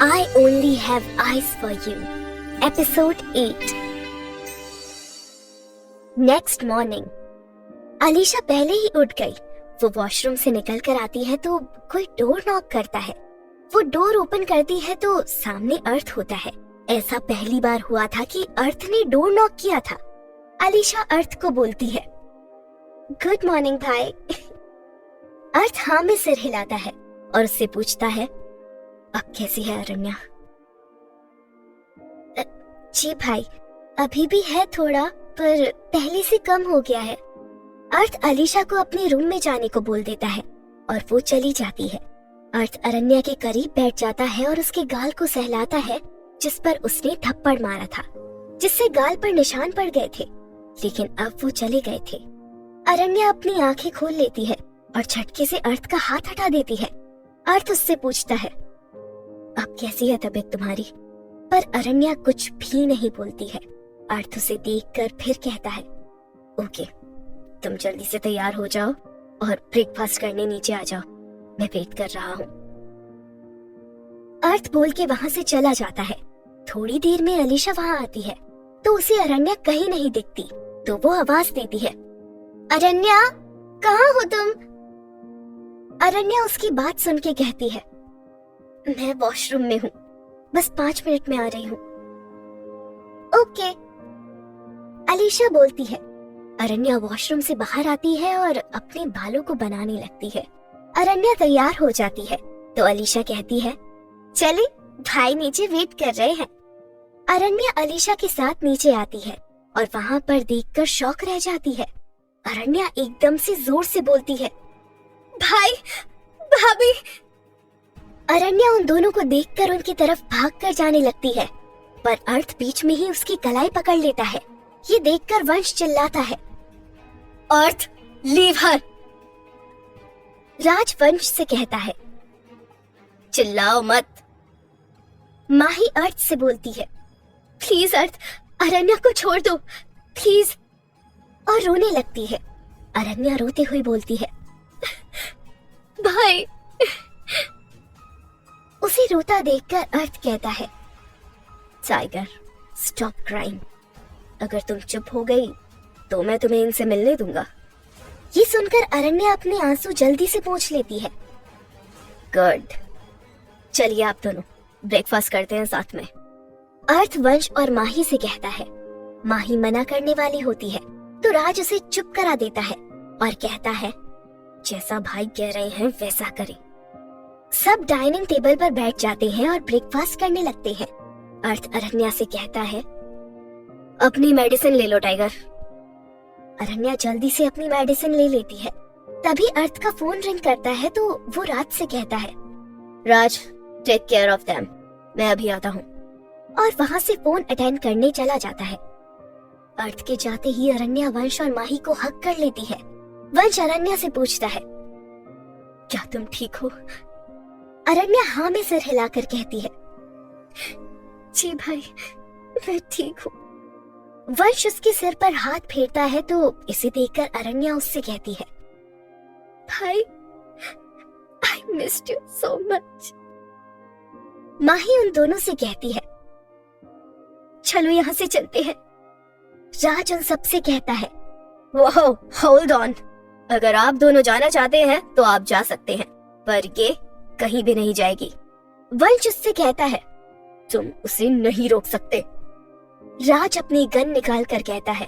I only have eyes for you. Episode 8. Next morning. Alisha पहले ही उठ गई। वो वॉशरूम से निकल कर आती है तो कोई डोर नॉक करता है। वो डोर ओपन करती है तो सामने अर्थ होता है। ऐसा पहली बार हुआ था कि अर्थ ने डोर नॉक किया था। अलीशा अर्थ को बोलती है, गुड मॉर्निंग भाई। अर्थ हाँ में सिर हिलाता है और उससे पूछता है, अब कैसी है अरण्या? जी भाई, अभी भी है थोड़ा, पर पहले से कम हो गया है। अर्थ अलीशा को अपने रूम में जाने को बोल देता है और वो चली जाती है। अर्थ अरण्या के करीब बैठ जाता है और उसके गाल को सहलाता है जिस पर उसने थप्पड़ मारा था, जिससे गाल पर निशान पड़ गए थे, लेकिन अब वो चले गए थे। अरण्या अपनी आंखें खोल लेती है और झटके से अर्थ का हाथ हटा देती है। अर्थ उससे पूछता है, अब कैसी है तबीयत तुम्हारी? पर अरण्या कुछ भी नहीं बोलती है। अर्थ उसे देखकर फिर कहता है, ओके, तुम जल्दी से तैयार हो जाओ और ब्रेकफास्ट करने नीचे आ जाओ, मैं वेट कर रहा हूँ। अर्थ बोल के वहाँ से चला जाता है। थोड़ी देर में अलीशा वहाँ आती है तो उसे अरण्या कहीं नहीं दिखती, तो वो आवाज देती है, अरण्या, कहाँ हो तुम? अरण्या उसकी बात सुन के कहती है, मैं वॉशरूम में हूँ, बस 5 मिनट में आ रही हूँ। ओके, अलीशा बोलती है। अरण्या वॉशरूम से बाहर आती है और अपने बालों को बनाने लगती है। अरण्या तैयार हो जाती है तो अलीशा कहती है, चले, भाई नीचे वेट कर रहे हैं। अरण्या अलीशा के साथ नीचे आती है और वहाँ पर देखकर शॉक रह जाती है। अरण्या एकदम से जोर से बोलती है, भाई, भाभी। अरण्या उन दोनों को देखकर उनकी तरफ भागकर जाने लगती है, पर अर्थ बीच में ही उसकी कलाई पकड़ लेता है। ये देखकर वंश चिल्लाता है, अर्थ, लीव हर। राज वंश से कहता है, चिल्लाओ मत। माही अर्थ से बोलती है, प्लीज अर्थ, अरण्या को छोड़ दो, प्लीज। और रोने लगती है। अरण्या रोते हुए बोलती है, भाई। उसे रोता देखकर अर्थ कहता है, टाइगर, स्टॉप क्राइंग। अगर तुम चुप हो गई तो मैं तुम्हें इनसे मिलने दूंगा। ये सुनकर अरण्या अपने आंसू जल्दी से पोंछ लेती है। गुड, चलिए आप दोनों ब्रेकफास्ट करते हैं साथ में। अर्थ वंश और माही से कहता है। माही मना करने वाली होती है तो राज उसे चुप करा देता है और कहता है, जैसा भाई कह रहे हैं वैसा करें। सब डाइनिंग टेबल पर बैठ जाते हैं और ब्रेकफास्ट करने लगते हैं। अर्थ अरण्या से कहता है, अपनी मेडिसिन ले लो टाइगर। अरण्या जल्दी से अपनी मेडिसिन ले लेती है। तभी अर्थ का फोन रिंग करता है तो वो राज से कहता है, राज, टेक केयर ऑफ देम, मैं अभी आता हूँ। और वहाँ से फोन अटेंड करने चला जाता है। अर्थ के जाते ही अरण्या वंश और माही को हक कर लेती है। वंश अरण्या से पूछता है, क्या तुम ठीक हो? अरण्या हाँ में सिर हिलाकर कहती है, जी भाई, मैं ठीक हूँ। वंश उसके सिर पर हाथ फेरता है तो इसे देखकर अरण्या उससे कहती है, भाई, I missed you so much. Mahi उन दोनों से कहती है, चलो यहाँ से चलते हैं। राज उन सबसे कहता है, वो होल्ड ऑन, अगर आप दोनों जाना चाहते हैं तो आप जा सकते हैं, पर ये कहीं भी नहीं जाएगी। वंश उससे कहता है, तुम उसे नहीं रोक सकते। राज अपनी गन निकाल कर कहता है,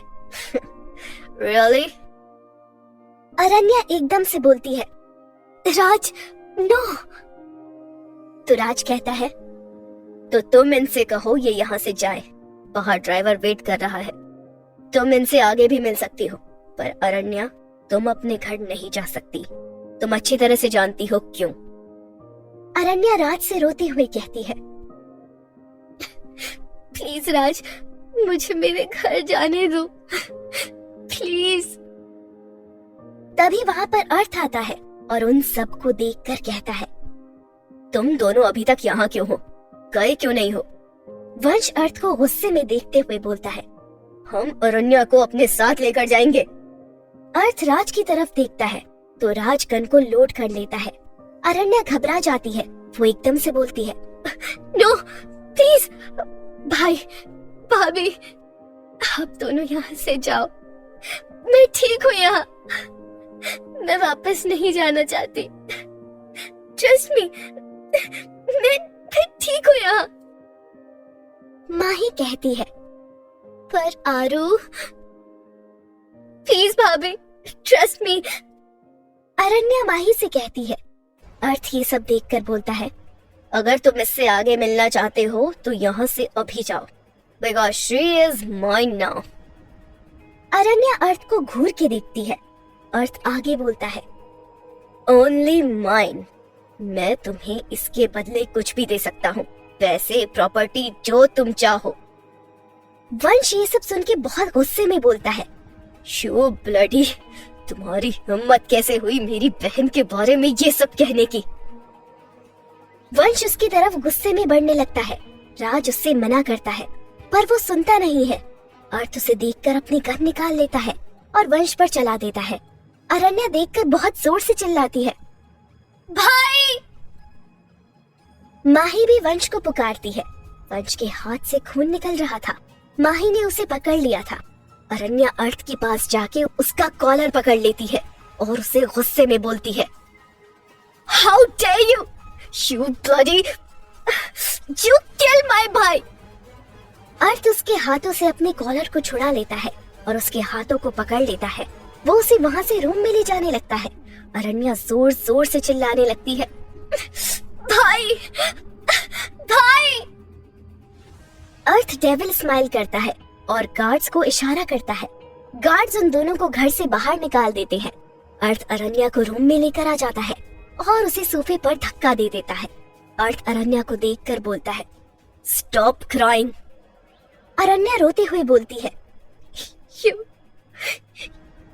रियली? अरण्या एकदम से बोलती है, राज, नो। तो राज कहता है, तो तुम इनसे कहो ये यहाँ से जाए, बाहर ड्राइवर वेट कर रहा है। तुम इनसे आगे भी मिल सकती हो, पर अरण्या, तुम अपने घर नहीं जा सकती। तुम अच्छी तरह से जानती हो क्यों। अरण्या राज से रोते हुए कहती है, प्लीज राज, मुझे मेरे घर जाने दो, प्लीज। तभी वहाँ पर अर्थ आता है और उन सबको देखकर कहता है, तुम दोनों अभी तक यहाँ क्यों हो? गए क्यों नहीं हो? वंश अर्थ को गुस्से में देखते हुए बोलता है, हम अरण्या को अपने साथ लेकर जाएंगे। अर्थ राज की तरफ देखता है तो राज गन को लोड कर लेता है। अरण्या घबरा जाती है। वो एकदम से बोलती है, नो प्लीज, भाई भाभी आप दोनों यहाँ से जाओ, मैं ठीक हूँ यहाँ, मैं वापस नहीं जाना चाहती, ट्रस्ट मी, मैं ठीक हूँ यहाँ, माही कहती है। पर आरू, प्लीज भाभी ट्रस्ट मी, अरण्या माही से कहती है। अर्थ ये सब देखकर बोलता है, अगर तुम इससे आगे मिलना चाहते हो तो यहाँ से अभी जाओ, because she is mine now. Aranya Arth को घूर के देखती है। अर्थ आगे बोलता है, ओनली माइन, मैं तुम्हें इसके बदले कुछ भी दे सकता हूँ, पैसे, प्रॉपर्टी, जो तुम चाहो। वंश ये सब सुन के बहुत गुस्से में बोलता है, शो ब्लडी, तुम्हारी हिम्मत कैसे हुई मेरी बहन के बारे में ये सब कहने की। वंश उसकी तरफ गुस्से में बढ़ने लगता है। राज उससे मना करता है पर वो सुनता नहीं है। अर्थ उसे देखकर अपनी गन निकाल लेता है और वंश पर चला देता है। अरण्या देखकर बहुत जोर से चिल्लाती है, भाई। माही भी वंश को पुकारती है। वंश के हाथ से खून निकल रहा था। माही ने उसे पकड़ लिया था। अरण्या अर्थ के पास जाके उसका कॉलर पकड़ लेती है और उसे गुस्से में बोलती है, how dare you, you bloody, you kill my भाई। अर्थ उसके हाथों से अपने कॉलर को छुड़ा लेता है और उसके हाथों को पकड़ लेता है। वो उसे वहां से रूम में ले जाने लगता है। अरण्या जोर जोर से चिल्लाने लगती है, भाई भाई। अर्थ डेविल स्माइल करता है और गार्ड्स को इशारा करता है। गार्ड्स उन दोनों को घर से बाहर निकाल देते हैं। अर्थ अरण्या को रूम में लेकर आ जाता है और उसे सोफे पर धक्का दे देता है। अर्थ अरण्या को देखकर बोलता है, स्टॉप क्राइंग। अरण्या रोते हुए बोलती है,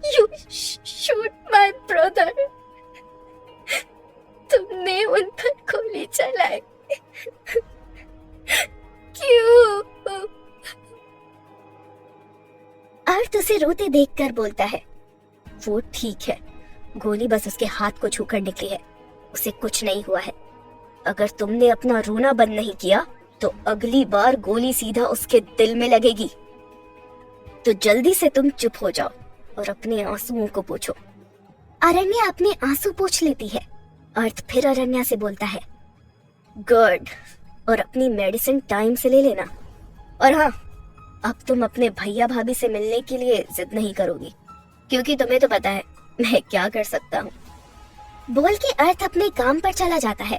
You shoot my brother। तुमने उन पर गोली चलाई, क्यों? अर्थ उसे रोते देखकर बोलता है, वो ठीक है, गोली बस उसके हाथ को छूकर निकली है, उसे कुछ नहीं हुआ है। अगर तुमने अपना रोना बंद नहीं किया तो अगली बार गोली सीधा उसके दिल में लगेगी। तो जल्दी से तुम चुप हो जाओ और अपने आंसुओं को पोंछो। अरण्या अपने आंसू पोंछ लेती है। अर्थ फिर अरण्या से बोलता है, गुड, और अपनी मेडिसिन टाइम से ले लेना। और हाँ, अब तुम अपने भैया भाभी से मिलने के लिए जिद नहीं करोगी, क्योंकि तुम्हें तो पता है मैं क्या कर सकता हूँ। बोल के अर्थ अपने काम पर चला जाता है।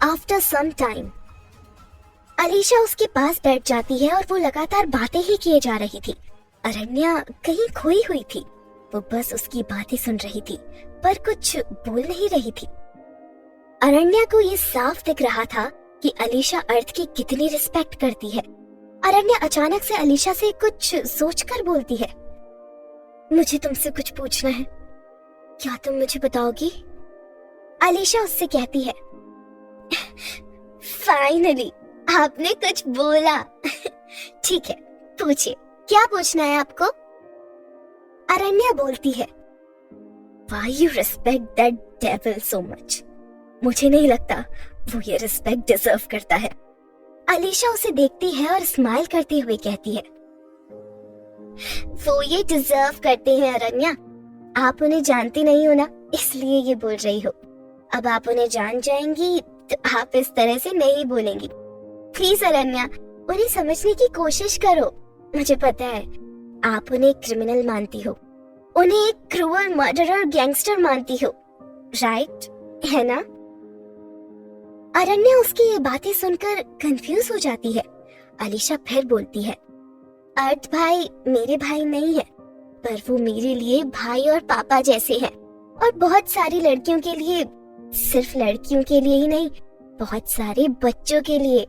आफ्टर सम टाइम अलीशा उसके पास बैठ जाती है और वो लगातार बातें ही किए जा रही थी। अरण्या कहीं खोई हुई थी। वो बस उसकी बातें सुन रही थी पर कुछ बोल नहीं रही थी। अरण्या को ये साफ दिख रहा था कि अलीशा अर्थ की कितनी रिस्पेक्ट करती है। अरण्या अचानक से अलीशा से कुछ सोचकर बोलती है, मुझे तुमसे कुछ पूछना है, क्या तुम मुझे बताओगी? अलीशा उससे कहती है, फाइनली आपने कुछ बोला। ठीक है, पूछिए, क्या पूछना है आपको? अरण्या बोलती है, Why you respect that devil so much? मुझे नहीं लगता वो ये रिस्पेक्ट डिजर्व करता है। अलीशा उसे देखती है और स्माइल करते हुए कहती है, वो ये डिजर्व करते हैं अरण्या, आप उन्हें जानती नहीं हो ना, इसलिए ये बोल रही हो। अब आप उन्हें जान जाएंगी तो आप इस तरह से नहीं बोलेंगी। प्लीज अरण्या, उन्हें समझने की कोशिश करो। मुझे पता है आप उन्हें क्रिमिनल मानती हो, उन्हें एक क्रूअल मर्डरर गैंगस्टर मानती हो, राइट है ना? अरण्या उसकी ये बातें सुनकर कंफ्यूज हो जाती है। अलीशा फिर बोलती है, अर्थ भाई मेरे भाई नहीं है, पर वो मेरे लिए भाई और पापा जैसे हैं, और बहुत सारी लड़कियों के लिए, सिर्फ लड़कियों के लिए ही नहीं, बहुत सारे बच्चों के लिए,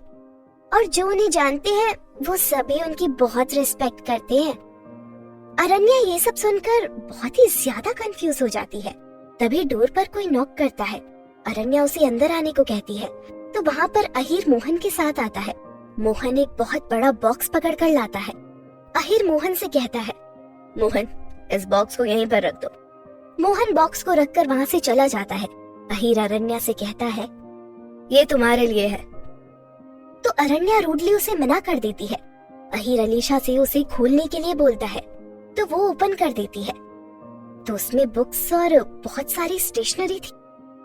और जो उन्हें जानते हैं वो सभी उनकी बहुत रिस्पेक्ट करते हैं। अरण्या ये सब सुनकर बहुत ही ज्यादा कंफ्यूज हो जाती है। तभी डोर पर कोई नॉक करता है। अरण्या उसे अंदर आने को कहती है तो वहाँ पर अहिर मोहन के साथ आता है। मोहन एक बहुत बड़ा बॉक्स पकड़ कर लाता है। अहिर मोहन से कहता है, मोहन इस बॉक्स को यहीं पर रख दो। मोहन बॉक्स को रखकर वहाँ से चला जाता है। अहिर अरण्या से कहता है, ये तुम्हारे लिए है। तो अरण्या रूडली उसे मना कर देती है। अहीर अलीशा से उसे खोलने के लिए बोलता है तो वो ओपन कर देती है। तो उसमें बुक्स और बहुत सारी स्टेशनरी थी।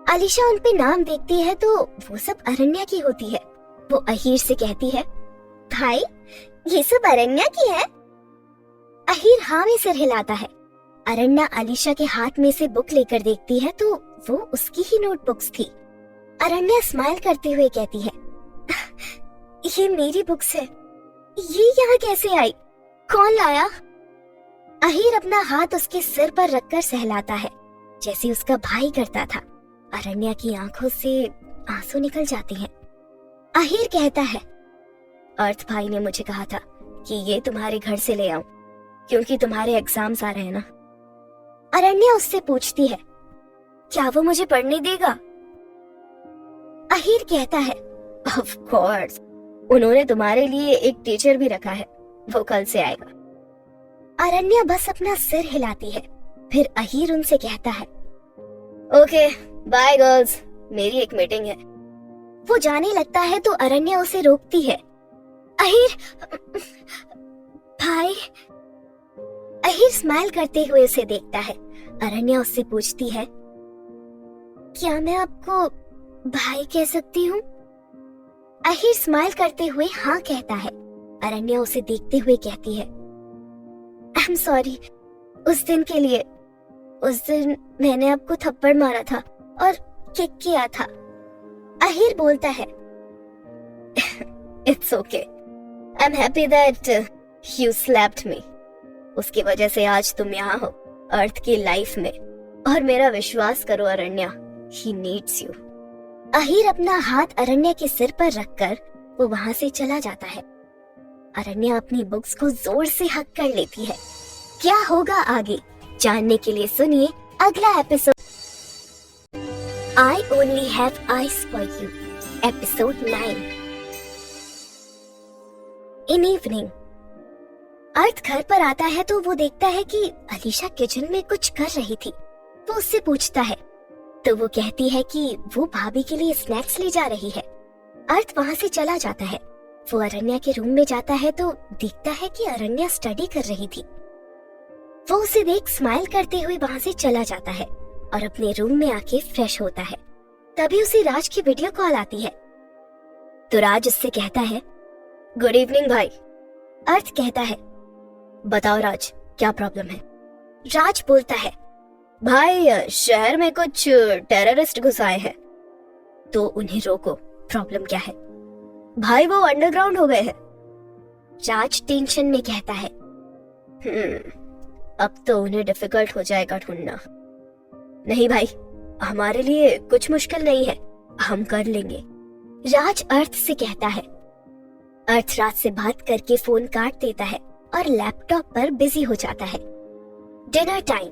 अलीशा उन पे नाम देखती है तो वो सब अरण्या की होती है। वो अहीर से कहती है, भाई ये सब अरण्या की है? अहीर हाँ में सिर हिलाता है। अरण्या अलीशा के हाथ में से बुक लेकर देखती है तो वो उसकी ही नोटबुक्स थी। अरण्या स्माइल करते हुए कहती है, ये मेरी बुक्स है, ये यहाँ कैसे आई? कौन लाया? अहीर अपना हाथ उसके सिर पर रखकर सहलाता है जैसे उसका भाई करता था। अरण्या की आंखों से आंसू निकल जाते हैं। अहीर कहता है, अर्थ भाई ने मुझे कहा था कि ये तुम्हारे घर से ले आऊं क्योंकि तुम्हारे एग्जाम्स आ रहे हैं ना। अरण्या उससे पूछती है, क्या वो मुझे पढ़ने देगा? अहीर कहता है, ऑफ कोर्स, उन्होंने तुम्हारे लिए एक टीचर भी रखा है, वो कल से आएगा। अरण्या बस अपना सिर हिलाती है। फिर अहीर उनसे कहता है, ओके बाय गर्ल्स, मेरी एक मीटिंग है। वो जाने लगता है तो अरण्या उसे रोकती है। अहीर भाई। अहीर स्माइल करते हुए उसे देखता है। अरण्या उससे पूछती है, क्या मैं आपको भाई कह सकती हूँ? अहीर स्माइल करते हुए हाँ कहता है। अरण्या उसे देखते हुए कहती है, आई एम सॉरी उस दिन के लिए। उस दिन मैंने आपको थप्पड़ मारा था और किक किया था। अहीर बोलता है, it's okay, I am happy that you slapped मी। उसकी वजह से आज तुम यहाँ हो अर्थ की लाइफ में, और मेरा विश्वास करो अरण्या, ही नीड्स यू। अहीर अपना हाथ अरण्या के सिर पर रखकर वो वहां से चला जाता है। अरण्या अपनी बुक्स को जोर से हक कर लेती है। क्या होगा आगे जानने के लिए सुनिए अगला episode. I only have eyes for you, episode 9। In evening Arth घर पर आता है तो वो देखता है कि अलीशा किचन में कुछ कर रही थी। वो उससे पूछता है तो वो कहती है कि वो भाभी के लिए स्नैक्स ले जा रही है। अर्थ वहाँ से चला जाता है। वो अरण्या के रूम में जाता है तो देखता है कि अरण्या स्टडी कर रही थी। वो उसे देख स्माइल करते हुए वहाँ से चला जाता है और अपने रूम में आके फ्रेश होता है। तभी उसे राज की वीडियो कॉल आती है तो राज उससे कहता है, गुड इवनिंग भाई। अर्थ कहता है, बताओ राज, क्या प्रॉब्लम है? राज बोलता है, भाई शहर में कुछ टेररिस्ट घुस आए हैं तो उन्हें रोको। प्रॉब्लम क्या है? भाई वो अंडरग्राउंड हो गए हैं। राज टेंशन में कहता है, अब तो उन्हें डिफिकल्ट हो जाएगा ढूंढना। नहीं भाई, हमारे लिए कुछ मुश्किल नहीं है, हम कर लेंगे। राज अर्थ से कहता है। अर्थ राज से बात करके फोन काट देता है और लैपटॉप पर बिजी हो जाता है। Dinner time.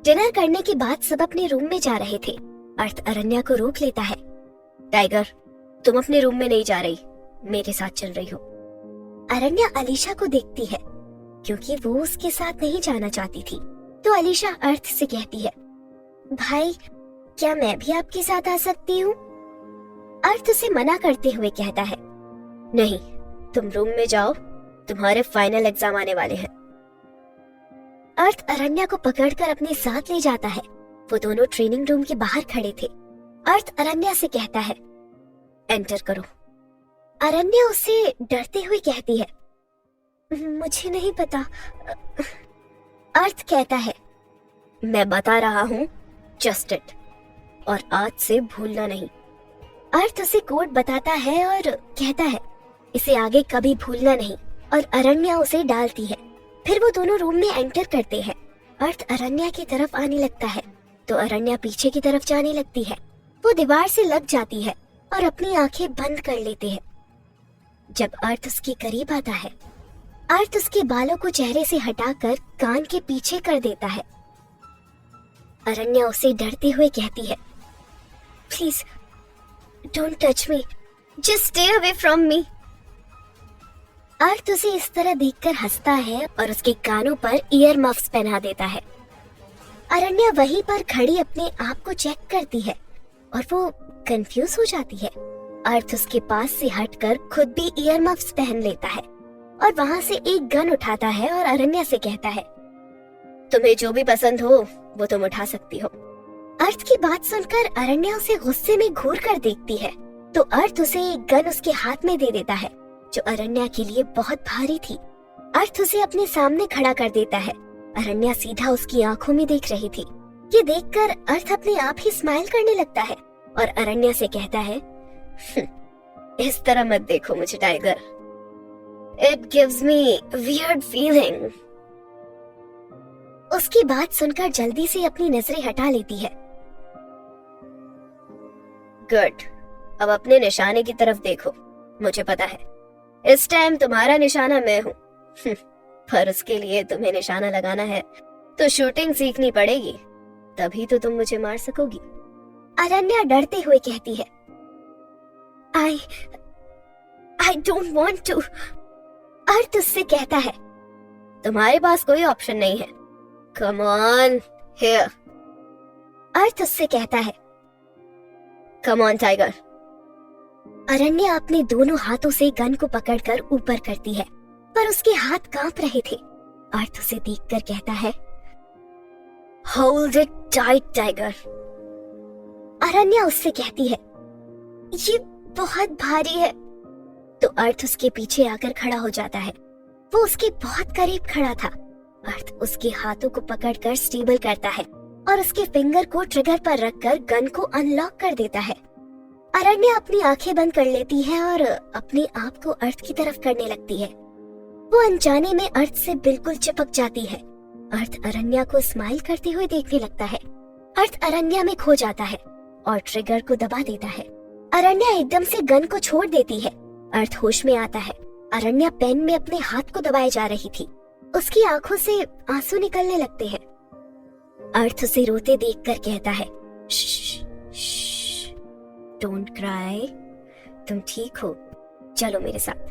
डिनर करने के बाद सब अपने रूम में जा रहे थे। अर्थ अरण्या को रोक लेता है। टाइगर, तुम अपने रूम में नहीं जा रही, मेरे साथ चल रही हो। अरण्या अलीशा को देखती है क्योंकि वो उसके साथ नहीं जाना चाहती थी। तो अलीशा अर्थ से कहती है, भाई क्या मैं भी आपके साथ आ सकती हूँ? अर्थ उसे मना करते हुए कहता है, नहीं, तुम रूम में जाओ, तुम्हारे फाइनल एग्जाम आने वाले हैं। अर्थ अरण्या को पकड़कर अपने साथ ले जाता है। वो दोनों ट्रेनिंग रूम के बाहर खड़े थे। अर्थ अरण्या से कहता है, एंटर करो। अरण्या उसे डरते हुए कहती है, मुझे नहीं पता। अर्थ कहता है, मैं बता रहा हूँ, जस्ट इट, और आज से भूलना नहीं। अर्थ उसे कोड बताता है और कहता है, इसे आगे कभी भूलना नहीं, और अरण्या उसे डालती है। फिर वो दोनों रूम में एंटर करते हैं। अर्थ अरण्या की तरफ आने लगता है तो अरण्या पीछे की तरफ जाने लगती है। वो दीवार से लग जाती है और अपनी आंखें बंद कर लेते हैं। जब अर्थ उसके करीब आता है, अर्थ उसके बालों को चेहरे से हटाकर कान के पीछे कर देता है। अरण्या उसे डरते हुए कहती है, please don't touch me, just stay away from me. Arth उसे इस तरह देखकर हंसता है और उसके कानों पर ईयर मफ्स पहना देता है। अरण्या वहीं पर खड़ी अपने आप को चेक करती है और वो कंफ्यूज हो जाती है। अर्थ उसके पास से हटकर खुद भी ईयर मफ्स पहन लेता है और वहाँ से एक गन उठाता है और अरण्या से कहता है, तुम्हें जो भी पसंद हो वो तुम उठा सकती हो। अर्थ की बात सुनकर अरण्या उसे गुस्से में घूर कर देखती है तो अर्थ उसे एक गन उसके हाथ में दे देता है जो अरण्या के लिए बहुत भारी थी। अर्थ उसे अपने सामने खड़ा कर देता है। अरण्या सीधा उसकी आंखों में देख रही थी। ये देखकर अर्थ अपने आप ही स्माइल करने लगता है और अरण्या से कहता है, इस तरह मत देखो मुझे tiger, it gives me weird feeling. उसकी बात सुनकर जल्दी से अपनी नजरें हटा लेती है। गुड, अब अपने निशाने की तरफ देखो। मुझे पता है इस टाइम तुम्हारा निशाना मैं हूँ, पर उसके लिए तुम्हें निशाना लगाना है तो शूटिंग सीखनी पड़ेगी, तभी तो तुम मुझे मार सकोगी। अरण्या डरते हुए कहती है, I don't want to। अर्थ उससे कहता है, तुम्हारे पास कोई ऑप्शन नहीं है, कम ऑन हियर। अर्थ उससे कहता है, कम ऑन टाइगर। अरण्या अपने दोनों हाथों से गन को पकड़कर ऊपर करती है पर उसके हाथ कांप रहे थे। अर्थ उसे देखकर कहता है, होल्ड इट टाइट टाइगर। अरण्या उससे कहती है, ये बहुत भारी है। तो अर्थ उसके पीछे आकर खड़ा हो जाता है। वो उसके बहुत करीब खड़ा था। अर्थ उसके हाथों को पकड़कर स्टेबल करता है और उसके फिंगर को ट्रिगर पर रखकर गन को अनलॉक कर देता है। अरण्या अपनी आंखें बंद कर लेती है और अपने आप को अर्थ की तरफ करने लगती है। वो अनजाने में अर्थ से बिल्कुल चिपक जाती है। अर्थ अरण्या को स्माइल करते हुए देखने लगता है। अर्थ अरण्या में खो जाता है और ट्रिगर को दबा देता है। अरण्या एकदम से गन को छोड़ देती है। अर्थ होश में आता है। अरण्या पेन में अपने हाथ को दबाए जा रही थी। उसकी आंखों से आंसू निकलने लगते हैं। अर्थ उसे रोते देखकर कहता है, डोंट क्राई, तुम ठीक हो, चलो मेरे साथ।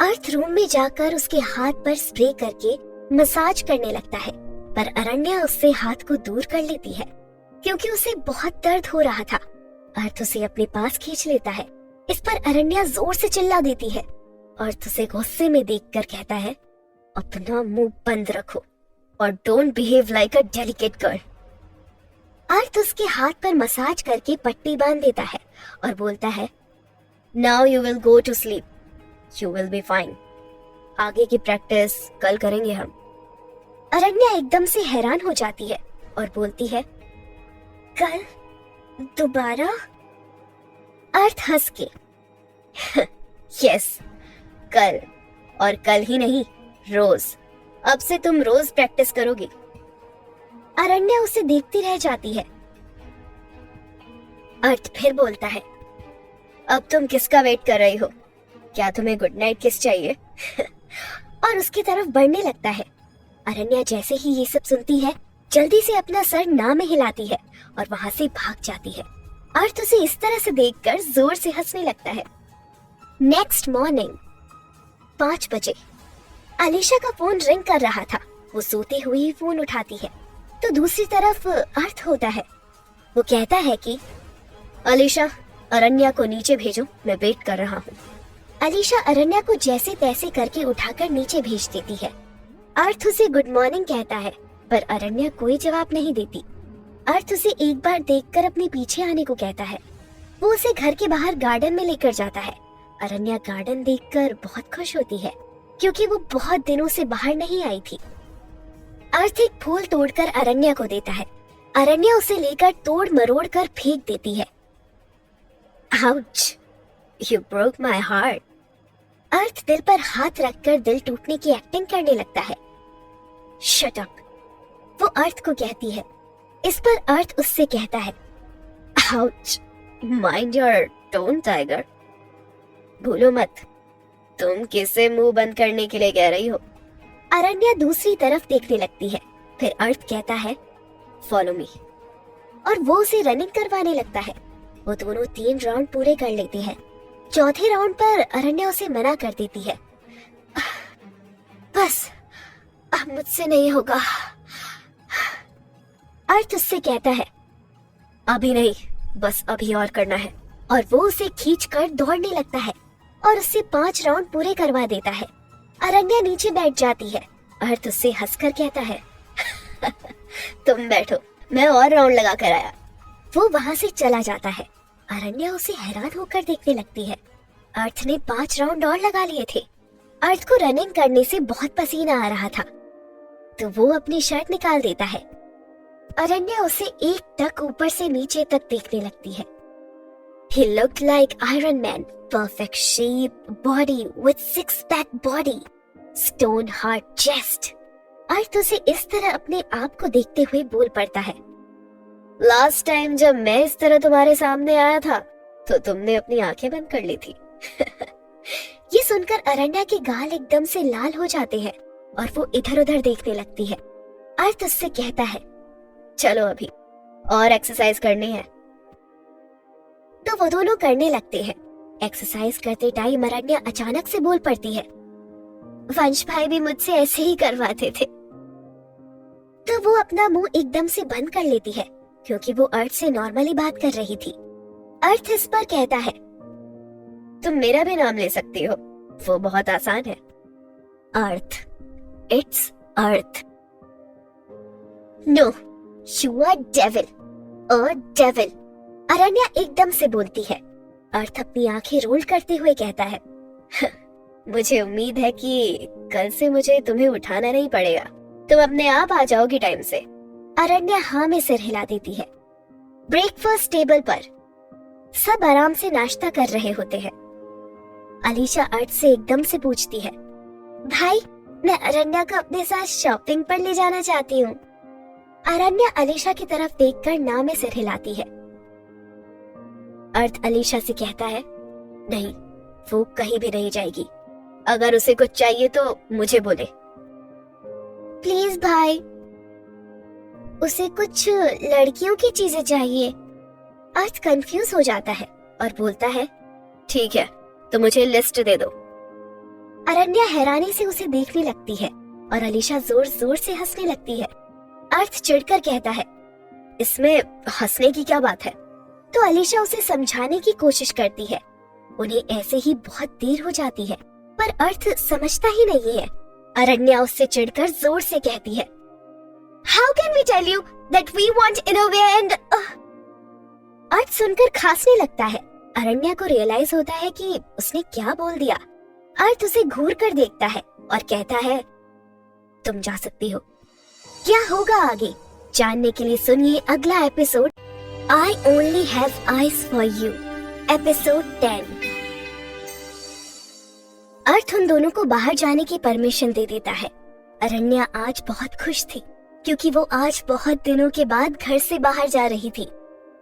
अर्थ रूम में जाकर उसके हाथ पर स्प्रे करके मसाज करने लगता है पर अरण्या उससे हाथ को दूर कर लेती है क्योंकि उसे बहुत दर्द हो रहा था। अर्थ उसे अपने पास खींच लेता है। इस पर अरण्या जोर से चिल्ला देती है। अर्थ उसे गुस्से में देखकर कहता है, अपना मुंह बंद रखो और don't behave like a delicate girl. Arth उसके हाथ पर मसाज करके पट्टी बांध देता है और बोलता है, now you will go to sleep, you will be fine. आगे की प्रैक्टिस कल करेंगे हम। अरण्या एकदम से हैरान हो जाती है और बोलती है, कल दोबारा? अर्थ हंस के, यस कल, और कल ही नहीं रोज, अब से तुम रोज प्रैक्टिस करोगी। अरण्या उसे देखती रह जाती है। अर्थ फिर बोलता है, अब तुम किसका वेट कर रही हो? क्या तुम्हें गुड नाइट किस चाहिए? और उसकी तरफ बढ़ने लगता है। अरण्या जैसे ही ये सब सुनती है जल्दी से अपना सर ना में हिलाती है और वहां से भाग जाती है। अर्थ उसे इस तरह से देखकर जोर से हंसने लगता है। नेक्स्ट मॉर्निंग 5 बजे अलीशा का फोन रिंग कर रहा था। वो सोते हुए ही फोन उठाती है तो दूसरी तरफ अर्थ होता है। वो कहता है कि अलीशा, अरण्या को नीचे भेजो, मैं वेट कर रहा हूँ। अलीशा अरण्या को जैसे तैसे करके उठाकर नीचे भेज देती है। अर्थ उसे गुड मॉर्निंग कहता है पर अरण्या कोई जवाब नहीं देती। अर्थ उसे एक बार देखकर अपने पीछे आने को कहता है। वो उसे घर के बाहर गार्डन में लेकर जाता है। अरण्या गार्डन देखकर बहुत खुश होती है क्योंकि वो बहुत दिनों से बाहर नहीं आई थी। अर्थ एक फूल तोड़कर अरण्या को देता है। अरण्या उसे लेकर तोड़ मरोड़ कर फेंक देती है। Ouch, you broke my heart. Arth दिल पर हाथ रखकर दिल टूटने की एक्टिंग करने लगता है। शट अप, वो अर्थ को कहती है। इस पर अर्थ उससे कहता है, ouch, mind your tone tiger. भूलो मत, तुम किसे मुंह बंद करने के लिए कह रही हो? अरण्या दूसरी तरफ देखने लगती है। फिर अर्थ कहता है, फॉलो मी, और वो उसे रनिंग करवाने लगता है। वो दोनों 3 राउंड पूरे कर लेते हैं। चौथे राउंड पर अरण्या उसे मना कर देती है। बस अब मुझसे नहीं होगा। अर्थ उससे कहता है, अभी नहीं, बस अभी और करना है। और वो उसे खींचकर दौड़ने लगता है और उससे 5 राउंड पूरे करवा देता है। अरण्या नीचे बैठ जाती है। अर्थ उससे हंसकर कहता है तुम बैठो, मैं और राउंड लगा कर आया। वो वहाँ से चला जाता है। अरण्या उसे हैरान होकर देखने लगती है। अर्थ ने 5 राउंड और लगा लिए थे। अर्थ को रनिंग करने से बहुत पसीना आ रहा था, तो वो अपनी शर्ट निकाल देता है। अरण्या उसे एक टक ऊपर से नीचे तक देखने लगती है। He looked like Iron Man, perfect shape, body with six-pack body, stone hard chest. अर्थ उसे इस तरह अपने आप को देखते हुए बोल पड़ता है, लास्ट टाइम जब मैं इस तरह तुम्हारे सामने आया था तो तुमने अपनी आंखें बंद कर ली थी। ये सुनकर अरण्या के गाल एकदम से लाल हो जाते हैं और वो इधर उधर देखने लगती है। अर्थ उससे कहता है, चलो अभी और एक्सरसाइज करनी है। तो वो दोनों करने लगते हैं। एक्सरसाइज करते टाइम अरण्या अचानक से बोल पड़ती है, वंश भाई भी मुझसे ऐसे ही करवाते थे। तो वो अपना मुंह एकदम से बंद कर लेती है क्योंकि वो अर्थ से नॉर्मली बात कर रही थी। अर्थ इस पर कहता है, तुम मेरा भी नाम ले सकती हो, वो बहुत आसान है, Arth. It's Arth. No, you are devil, a devil. Aranya एकदम से बोलती है। अर्थ अपनी आंखें रोल करते हुए कहता है, मुझे उम्मीद है कि कल से मुझे तुम्हें उठाना नहीं पड़ेगा, तुम अपने आप आ जाओगी टाइम से। अरण्या हाँ में सिर हिला देती है। ब्रेकफास्ट टेबल पर सब आराम से नाश्ता कर रहे होते हैं। अलीशा अर्थ से एकदम से पूछती है, भाई मैं अरण्या को अपने साथ शॉपिंग पर ले जाना चाहती हूँ। अरण्या अलीशा की तरफ देखकर ना में सिर हिलाती है। अर्थ अलीशा से कहता है, नहीं, वो कहीं भी नहीं जाएगी। अगर उसे कुछ चाहिए तो मुझे बोले। प्लीज भाई, उसे कुछ लड़कियों की चीजें चाहिए। अर्थ कंफ्यूज हो जाता है और बोलता है, ठीक है, तो मुझे लिस्ट दे दो। अरण्या हैरानी से उसे देखने लगती है और अलीशा जोर जोर से हंसने लगती है। अर्थ चिढ़कर कहता है, इसमें हंसने की क्या बात है? तो अलीशा उसे समझाने की कोशिश करती है। उन्हें ऐसे ही बहुत देर हो जाती है, पर अर्थ समझता ही नहीं है। अरण्या उससे चिढ़कर जोर से कहती है, how can we tell you that we want anywhere end. Arth सुनकर खांसने लगता है। अरण्या को रियलाइज होता है कि उसने क्या बोल दिया। अर्थ उसे घूर कर देखता है और कहता है, तुम जा सकती हो। क्या होगा आगे जानने के लिए सुनिए अगला episode, I only have eyes for you, episode 10। अर्थ उन दोनों को बाहर जाने की परमिशन दे देता है। अरण्या आज बहुत खुश थी क्योंकि वो आज बहुत दिनों के बाद घर से बाहर जा रही थी।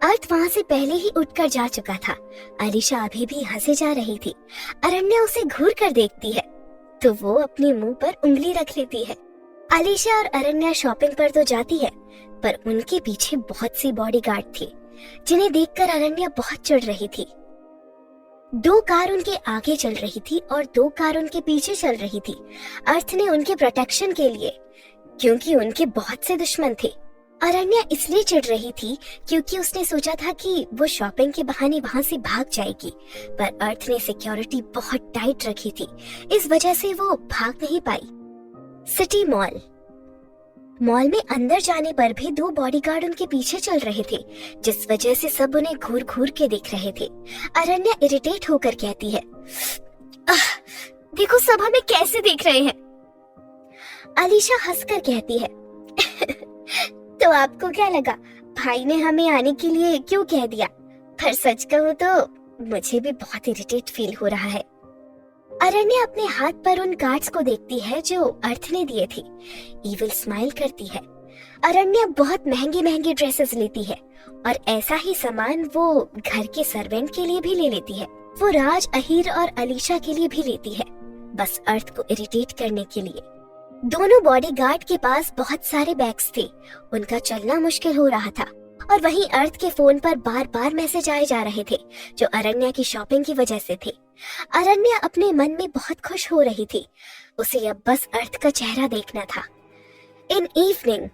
अर्थ वहाँ से पहले ही उठकर जा चुका था। अलीशा अभी भी हंसे जा रही थी। अरण्या उसे घूर कर देखती है तो वो अपने मुंह पर उंगली रख लेती है। अलीशा और अरण्या शॉपिंग पर तो जाती है, पर उनके पीछे बहुत सी बॉडीगार्ड थी जिन्हें देखकर अरण्या बहुत चिढ़ रही थी। 2 कार उनके आगे चल रही थी और 2 कार उनके पीछे चल रही थी। अर्थ ने उनके प्रोटेक्शन के लिए, क्योंकि उनके बहुत से दुश्मन थे। अरण्या इसलिए चिढ़ रही थी क्योंकि उसने सोचा था कि वो शॉपिंग के बहाने वहाँ से भाग जाएगी, पर अर्थ ने सिक्योरिटी बहुत टाइट रखी थी, इस वजह से वो भाग नहीं पाई। सिटी मॉल में अंदर जाने पर भी 2 बॉडीगार्ड उनके पीछे चल रहे थे, जिस वजह से सब उन्हें घूर घूर के देख रहे थे। अरण्या इरिटेट होकर कहती है, देखो सब हमें कैसे देख रहे हैं। अलीशा हंसकर कहती है, तो आपको क्या लगा भाई ने हमें आने के लिए क्यों कह दिया? पर सच कहूँ तो मुझे भी बहुत इरिटेट फील हो रहा है। अरण्या अपने हाथ पर उन कार्ड्स को देखती है जो अर्थ ने दिए थे। ईविल स्माइल करती है। अरण्या बहुत महंगे महंगे ड्रेसेस लेती है और ऐसा ही सामान वो घर के सर्वेंट के लिए भी ले लेती है। वो राज, अहीर और अलीशा के लिए भी लेती है, बस अर्थ को इरिटेट करने के लिए। दोनों बॉडीगार्ड के पास बहुत सारे बैग्स थे, उनका चलना मुश्किल हो रहा था और वहीं अर्थ के फोन पर बार बार मैसेज आए जा रहे थे जो अरण्या की शॉपिंग की वजह से थे। अरण्या अपने मन में बहुत खुश हो रही थी, उसे अब बस अर्थ का चेहरा देखना था। इन इवनिंग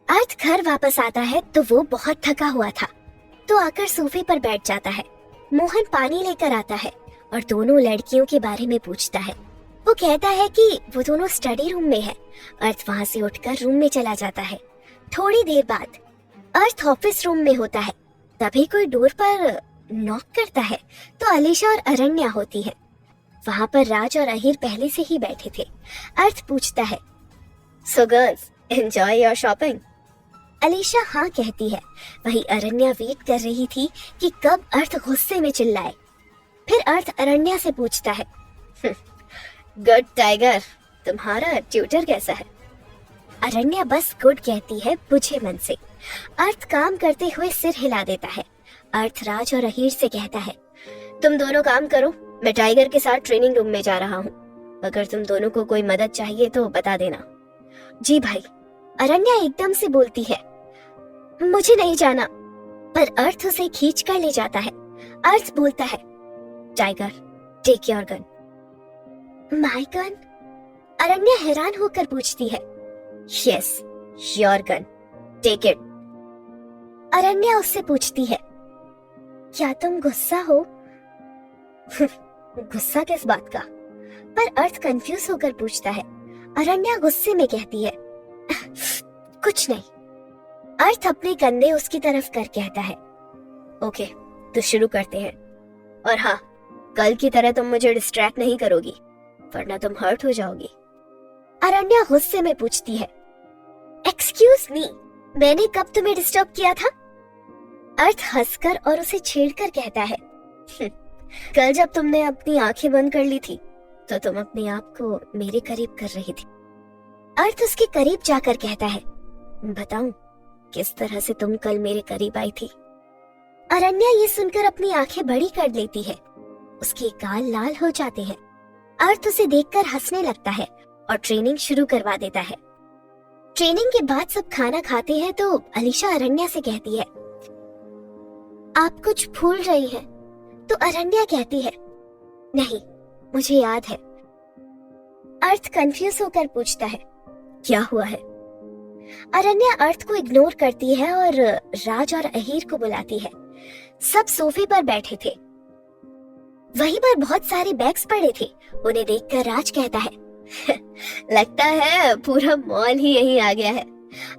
अर्थ घर वापस आता है तो वो बहुत थका हुआ था। तो आकर सोफे पर बैठ जाता है। मोहन पानी लेकर आता है और दोनों लड़कियों के बारे में पूछता है। वो कहता है कि वो दोनों स्टडी रूम में है। अर्थ वहां से उठकर रूम में चला जाता है। थोड़ी देर बाद अर्थ ऑफिस रूम में होता है। तभी कोई डोर पर नॉक करता है तो अलीशा और अरण्या होती है। वहां पर राज और अहीर पहले से ही बैठे थे। अर्थ पूछता है, so girls, enjoy your shopping? Alisha हाँ कहती है। वही अरण्या वेट कर रही थी कि कब अर्थ गुस्से में चिल्लाए। फिर अर्थ अरण्या से पूछता है, गुड टाइगर, तुम्हारा ट्यूटर कैसा है? अरण्या बस गुड कहती है बुझे मन से। अर्थ काम करते हुए सिर हिला देता है। अर्थ राज और अहीर से कहता है, तुम दोनों काम करो, मैं टाइगर के साथ ट्रेनिंग रूम में जा रहा हूँ। अगर तुम दोनों को कोई मदद चाहिए तो बता देना। जी भाई, अरण्या एकदम से बोलती है, मुझे नहीं जाना। पर अर्थ उसे खींच कर ले जाता है। अर्थ बोलता है, tiger, take your gun. My gun? Aranya हैरान होकर पूछती है। Yes, your gun, take it. Aranya उससे पूछती है, क्या तुम गुस्सा हो? गुस्सा किस बात का? पर अर्थ कंफ्यूज होकर पूछता है। अरण्या गुस्से में कहती है, कुछ नहीं। अर्थ अपने कंधे उसकी तरफ कर कहता है, ओके, तो शुरू करते हैं। और हाँ, कल की तरह तुम मुझे डिस्ट्रैक्ट नहीं करोगी, वरना तुम हर्ट हो जाओगी। अरण्या गुस्से में पूछती है, एक्सक्यूज मी, मैंने कब तुम्हें डिस्टर्ब किया था? अर्थ हंसकर और उसे छेड़कर कहता है, कल जब तुमने अपनी आंखें बंद कर ली थी तो तुम अपने आप को मेरे करीब कर रही थी। अर्थ उसके करीब जाकर कहता है, बताऊं किस तरह से तुम कल मेरे करीब आई थी? अरण्या ये सुनकर अपनी आंखें बड़ी कर लेती है। उसके गाल लाल हो जाते हैं। अर्थ उसे देखकर हंसने लगता है और ट्रेनिंग शुरू करवा देता है। ट्रेनिंग के बाद सब खाना खाते हैं तो अलीशा अरण्या से कहती है, आप कुछ भूल रही हैं? तो अरण्या कहती है, नहीं, मुझे याद है। अर्थ कंफ्यूज होकर पूछता है, क्या हुआ है? अरण्या अर्थ को इग्नोर करती है और राज और अहीर को बुलाती है। सब सोफे पर बैठे थे। वहीं पर बहुत सारे बैग्स पड़े थे। उन्हें देखकर राज कहता है, लगता है पूरा मॉल ही यहीं आ गया है।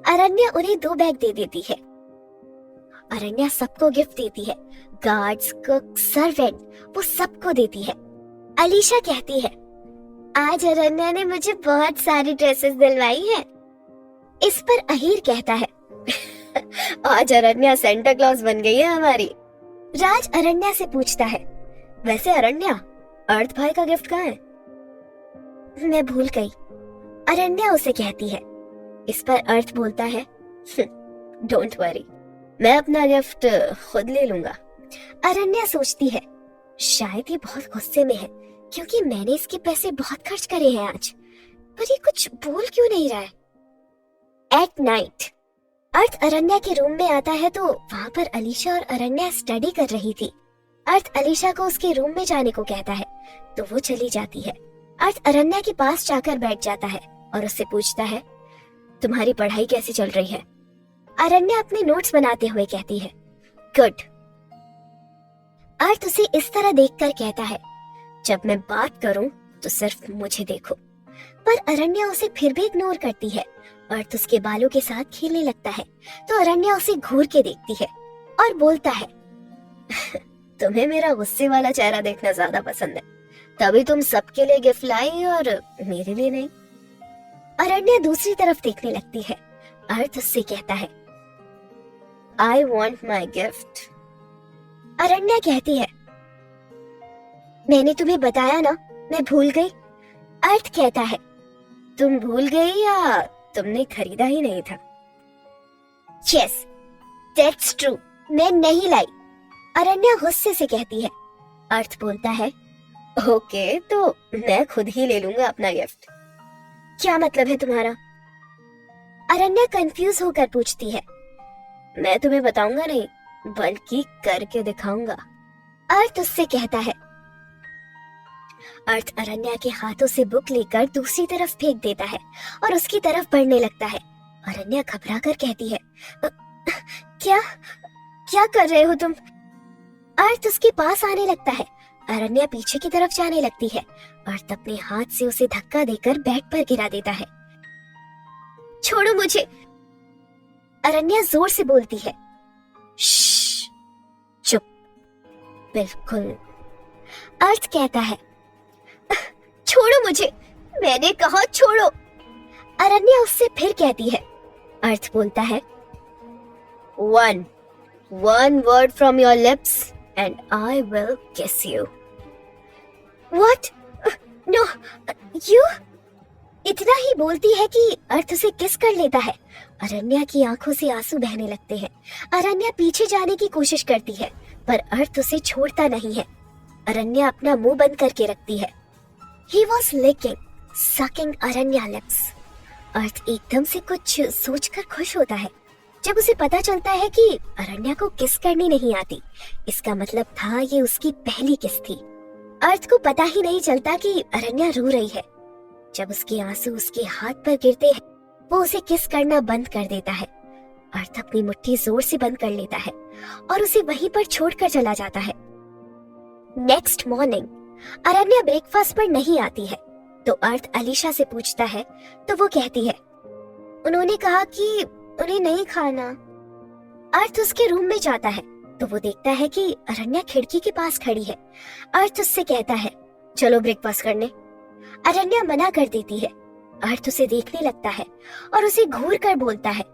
अरण्या उन्हें 2 बैग दे देती है। अरण्या सबको गिफ्ट देती है, गार्ड्स, कुक, सर्वेंट, वो सबको देती है। अलीशा कहती है, आज अरण्या ने मुझे बहुत सारी ड्रेसेस दिलवाई हैं। इस पर अहीर कहता है, आज अरण्या सेंटा क्लॉज बन गई है हमारी। राज अरण्या से पूछता है, वैसे अरण्या, अर्थ भाई का गिफ्ट कहाँ है? मैं भूल गई, अरण्या उसे कहती है। इस पर अर्थ बोलता है, डोंट वरी, मैं अपना गिफ्ट खुद ले लूंगा। अरण्या सोचती है, शायद ये बहुत गुस्से में है क्योंकि मैंने इसके पैसे बहुत खर्च करे हैं आज, पर ये कुछ बोल क्यों नहीं रहा है? एट नाइट अर्थ अरण्या के रूम में आता है तो वहां पर अलीशा और अरण्या स्टडी कर रही थी। अर्थ अलीशा को उसके रूम में जाने को कहता है तो वो चली जाती है। अर्थ अरण्या के पास जाकर बैठ जाता है और उससे पूछता है, तुम्हारी पढ़ाई कैसी चल रही है? अरण्या अपने नोट्स बनाते हुए कहती है, गुड। अर्थ उसे इस तरह देखकर कहता है, जब मैं बात करूं तो सिर्फ मुझे देखो। पर अरण्या उसे फिर भी इग्नोर करती है। अर्थ उसके बालों के साथ खेलने लगता है तो अरण्या उसे घूर के देखती है और बोलता है, तुम्हें मेरा गुस्से वाला चेहरा देखना ज्यादा पसंद है, तभी तुम सबके लिए गिफ्ट लाई और मेरे लिए नहीं। अरण्या दूसरी तरफ देखने लगती है। अर्थ उससे कहता है, आई वॉन्ट माई गिफ्ट। अरण्या कहती है, मैंने तुम्हें बताया ना, मैं भूल गई। अर्थ कहता है, तुम भूल गई या तुमने खरीदा ही नहीं था? यस, दैट्स ट्रू, मैं नहीं लाई। अरण्या गुस्से से कहती है। अर्थ बोलता है, ओके, तो मैं खुद ही ले लूंगा अपना गिफ्ट। क्या मतलब है तुम्हारा? अरण्या कंफ्यूज होकर पूछती है। मैं तुम्हें बताऊंगा नहीं, बल्कि करके दिखाऊंगा। अर्थ उससे कहता है। अर्थ अरण्या के हाथों से बुक लेकर दूसरी तरफ फेंक देता है और उसकी तरफ बढ़ने लगता है। अरण्या घबरा कर कहती है, क्या क्या कर रहे हो तुम? अर्थ उसके पास आने लगता है। अरण्या पीछे की तरफ जाने लगती है। अर्थ अपने हाथ से उसे धक्का देकर बेड पर गिरा देता है। छोड़ो मुझे, अरण्या जोर से बोलती है। श्श, चुप, बिल्कुल। अर्थ कहता है, छोड़ो मुझे, मैंने कहा छोड़ो। अरण्या उससे फिर कहती है। अर्थ बोलता है, one word from your lips and I will kiss you. What? No, you? इतना ही बोलती है कि अर्थ उसे किस कर लेता है। अरण्या की आंखों से आंसू बहने लगते हैं। अरण्या पीछे जाने की कोशिश करती है पर अर्थ उसे छोड़ता नहीं है। अरण्या अपना मुंह बंद करके रखती है। He was licking, sucking अरण्या lips. अर्थ एकदम से कुछ सोचकर खुश होता है जब उसे पता चलता है कि अरण्या को किस करनी नहीं आती। इसका मतलब था ये उसकी पहली किस थी। अर्थ को पता ही नहीं चलता कि अरण्या रो रही है। जब उसके आंसू उसके हाथ पर गिरते हैं वो उसे किस करना बंद कर देता है। अर्थ अपनी मुट्ठी जोर से बंद कर लेता है और उसे वहीं पर छोड़कर चला जाता है। नेक्स्ट मॉर्निंग अरण्या ब्रेकफास्ट पर नहीं आती है तो अर्थ अलीशा से पूछता है तो वो कहती है, उन्होंने कहा कि उन्हें नहीं खाना। अर्थ उसके रूम में जाता है तो वो देखता है कि अरण्या खिड़की के पास खड़ी है। अर्थ उससे कहता है, चलो ब्रेकफास्ट करने। अरण्या मना कर देती है। अर्थ उसे देखने लगता है और उसे घूर कर बोलता है,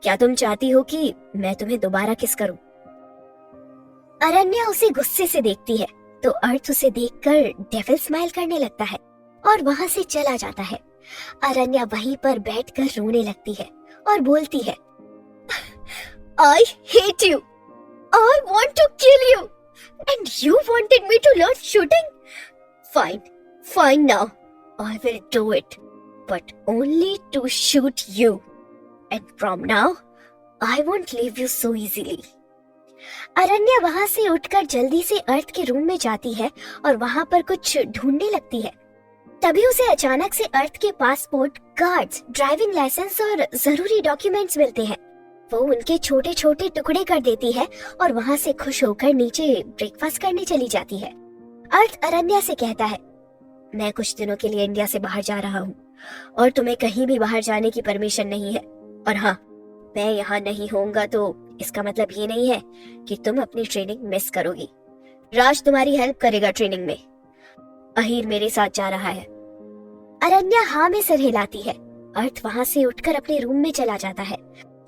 क्या तुम चाहती हो कि मैं तुम्हें दोबारा किस करूं? अरण्या उसे गुस्से से देखती है तो अर्थ उसे देखकर डेविल स्माइल करने लगता है और वहां से चला जाता है। अरण्या वहीं पर बैठकर रोने लगती है और बोलती है, I hate you. I want to kill you. And you wanted me to learn shooting? Fine now. I will do it. But only to shoot you. And from now, I won't leave you so easily. अरण्या वहां से उठकर जल्दी से अर्थ के room में जाती है और वहां पर कुछ ढूंढने लगती है। तभी उसे अचानक से अर्थ के पासपोर्ट, कार्ड्स, ड्राइविंग लाइसेंस और जरूरी डॉक्यूमेंट्स मिलते हैं। वो उनके छोटे छोटे टुकड़े कर देती है और वहां से खुश होकर नीचे ब्रेकफास्ट करने चली जाती है। अर्थ अरण्या से कहता है, मैं कुछ दिनों के लिए इंडिया से बाहर जा रहा हूँ और तुम्हें कहीं भी बाहर जाने की परमिशन नहीं है। और हाँ, मैं यहाँ नहीं होऊंगा तो इसका मतलब ये नहीं है कि तुम अपनी ट्रेनिंग मिस करोगी। राज तुम्हारी हेल्प करेगा ट्रेनिंग में। अहीर मेरे साथ जा रहा है। अरण्या हाँ में सिर हिलाती है। अर्थ वहां से उठकर अपने रूम में चला जाता है।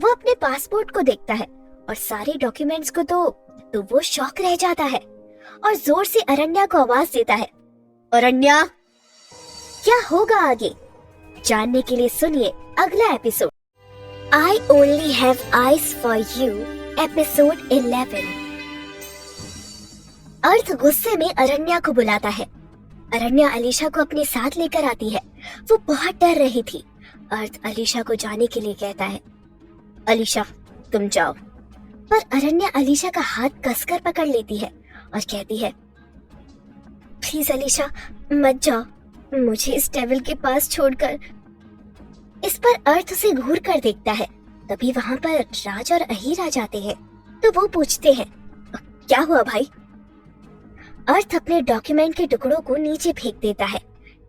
वो अपने पासपोर्ट को देखता है और सारे डॉक्यूमेंट्स को तो वो शॉक रह जाता है और जोर से अरण्या को आवाज देता है, अरण्या। क्या होगा आगे जानने के लिए सुनिए अगला episode, I only have eyes for you, episode 11। अर्थ गुस्से में अरण्या को बुलाता है। अरण्या अलीशा को अपने साथ लेकर आती है। वो बहुत डर रही थी। अर्थ अलीशा को जाने के लिए कहता है, अलीशा तुम जाओ। पर अरण्या अलीशा का हाथ कसकर पकड़ लेती है और कहती है, प्लीज अलीशा मत जाओ, मुझे इस डेविल के पास छोड़कर। इस पर अर्थ उसे घूर कर देखता है। तभी वहां पर राज और अहीर आ जाते हैं तो वो पूछते हैं, क्या हुआ भाई? अर्थ अपने डॉक्यूमेंट के टुकड़ों को नीचे फेंक देता है।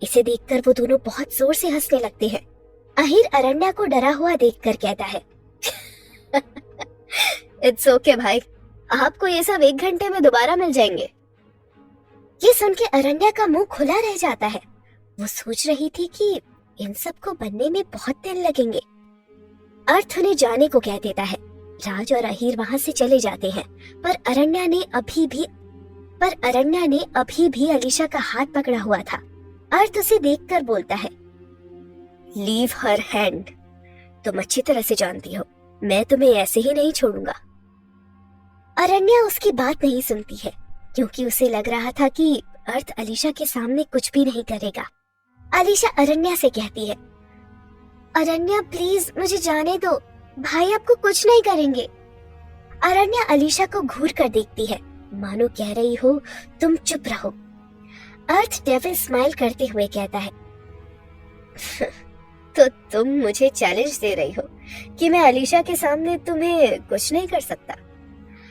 इसे देखकर वो दोनों बहुत जोर से हंसने लगते हैं। अहीर अरण्या को डरा हुआ देखकर कहता है, इट्स ओके भाई, आपको ये सब 1 घंटे में दोबारा मिल जाएंगे। ये सुन के अरण्या का मुंह खुला रह जाता है। वो सोच रही थी कि इन सब को बनने में बहुत दिन लगेंगे। अर्थ उन्हें जाने को कह देता है। राज और अहीर वहां से चले जाते हैं पर अरण्या ने अभी भी अलीशा का हाथ पकड़ा हुआ था। अर्थ उसे देखकर बोलता है, लीव हर हैंड। तुम अच्छी तरह से जानती हो मैं तुम्हें ऐसे ही नहीं छोड़ूंगा। अरण्या उसकी बात नहीं सुनती है क्योंकि उसे लग रहा था कि अर्थ अलीशा के सामने कुछ भी नहीं करेगा। अलीशा अरण्या से कहती है, अरण्या प्लीज मुझे जाने दो, भाई आपको कुछ नहीं करेंगे। अरण्या अलीशा को घूर कर देखती है मानो कह रही हो तुम चुप रहो। अर्थ डेविल स्माइल करते हुए कहता है, तो तुम मुझे चैलेंज दे रही हो कि मैं अलीशा के सामने तुम्हें कुछ नहीं कर सकता।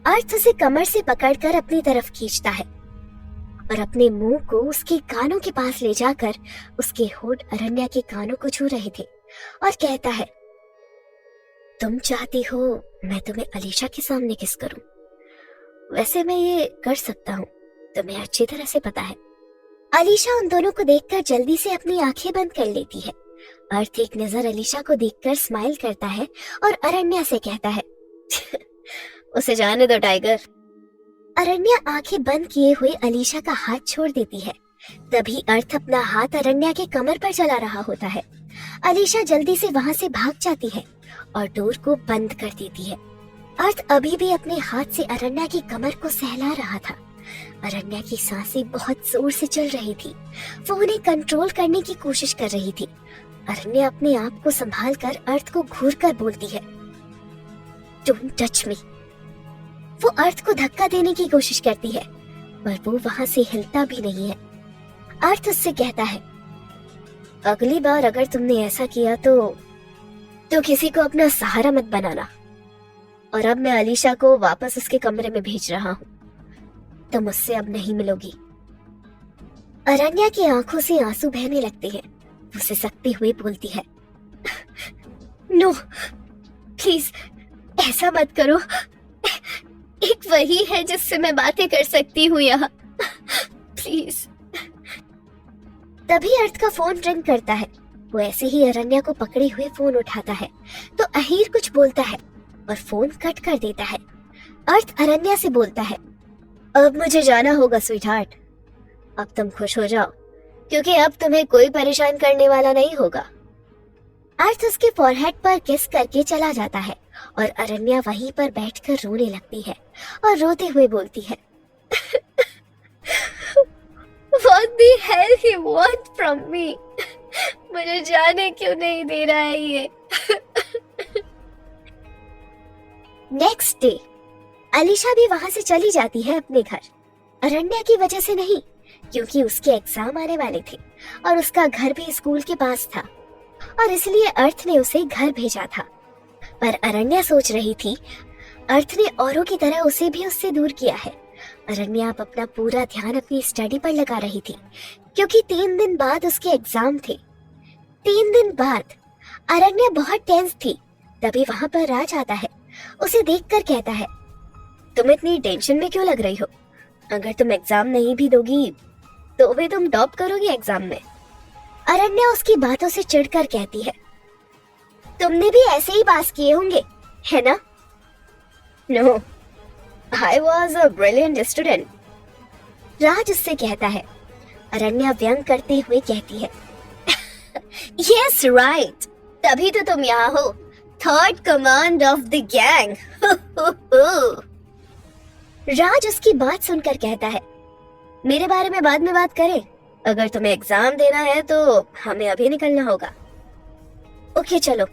अर्थ उसे कमर से पकड़कर अपनी तरफ खींचता है और अपने मुंह को उसके कानों के पास ले जाकर उसके होठ अरण्या के कानों को छू रहे थे और कहता है, तुम चाहती हो मैं तुम्हें अलीशा के सामने किस करूं? वैसे मैं ये कर सकता हूँ, तुम्हें अच्छी तरह से पता है। अलीशा उन दोनों को देखकर जल्दी से अपनी आंखें बंद कर लेती है। अर्थ एक नजर अलीशा को देखकर स्माइल करता है और अरण्या से कहता है, उसे जाने दो टाइगर। अरण्या आंखें बंद किए हुए अलीशा का हाथ छोड़ देती है। तभी अर्थ अपना हाथ अरण्या के कमर पर चला रहा होता है। अलीशा जल्दी से वहां से भाग जाती है और डोर को बंद कर देती है। अर्थ अभी भी अपने हाथ से अरण्या की कमर को सहला रहा था। अरण्या की सांसें बहुत जोर से चल रही थी। वो उन्हें कंट्रोल करने की कोशिश कर रही थी। अरण्या अपने आप को संभाल कर अर्थ को घूर कर बोलती है, डोंट टच मी। वो अर्थ को धक्का देने की कोशिश करती है पर वो वहां से हिलता भी नहीं है। अर्थ उससे कहता है, अगली बार अगर तुमने ऐसा किया तो किसी को अपना सहारा मत बनाना। और अब मैं अलीशा को वापस उसके कमरे में भेज रहा हूँ, तुम उससे अब नहीं मिलोगी। अरण्या की आंखों से आंसू बहने लगते हैं। वो सिसकते हुए बोलती है, नो प्लीज ऐसा मत करो। एक वही है जिससे मैं बातें कर सकती हूँ यहाँ, प्लीज। तभी अर्थ का फोन रिंग करता है। वो ऐसे ही अरण्या को पकड़े हुए फोन उठाता है तो अहीर कुछ बोलता है और फोन कट कर देता है। अर्थ अरण्या से बोलता है, अब मुझे जाना होगा स्वीटहार्ट। अब तुम खुश हो जाओ क्योंकि अब तुम्हें कोई परेशान करने वाला नहीं होगा। अर्थ उसके फॉरहेड पर किस करके चला जाता है और अरण्या वहीं पर बैठकर रोने लगती है और रोते हुए बोलती है, What the hell he want from me? मुझे जाने क्यों नहीं दे रहा है ये? नेक्स्ट डे अलीशा भी वहां से चली जाती है अपने घर। अरण्या की वजह से नहीं, क्योंकि उसके एग्जाम आने वाले थे और उसका घर भी स्कूल के पास था और इसलिए अर्थ ने उसे घर भेजा था। पर अरण्या सोच रही थी, अर्थ ने औरों की तरह उसे भी उससे दूर किया है। अरण्या अब अपना पूरा ध्यान अपनी स्टडी पर लगा रही थी क्योंकि 3 दिन बाद उसके एग्जाम थे। 3 दिन बाद अरण्या बहुत टेंस थी। तभी वहां पर राज आता है। उसे देखकर कहता है, तुम इतनी टेंशन में क्यों लग रही हो? अगर तुम एग्जाम नहीं भी दोगी तो भी तुम टॉप करोगी एग्जाम में। अरण्या उसकी बातों से चिढ़कर कहती है, तुमने भी ऐसे ही पास किए होंगे है ना? No, I was a brilliant student. Raj उससे कहता है। अरण्या व्यंग करते हुए कहती है, Yes, right. तभी तो तुम यहाँ हो, third command of the gang. Raj उसकी बात सुनकर कहता है, मेरे बारे में बाद में बात करें। अगर तुम्हें एग्जाम देना है तो हमें अभी निकलना होगा। ओके चलो।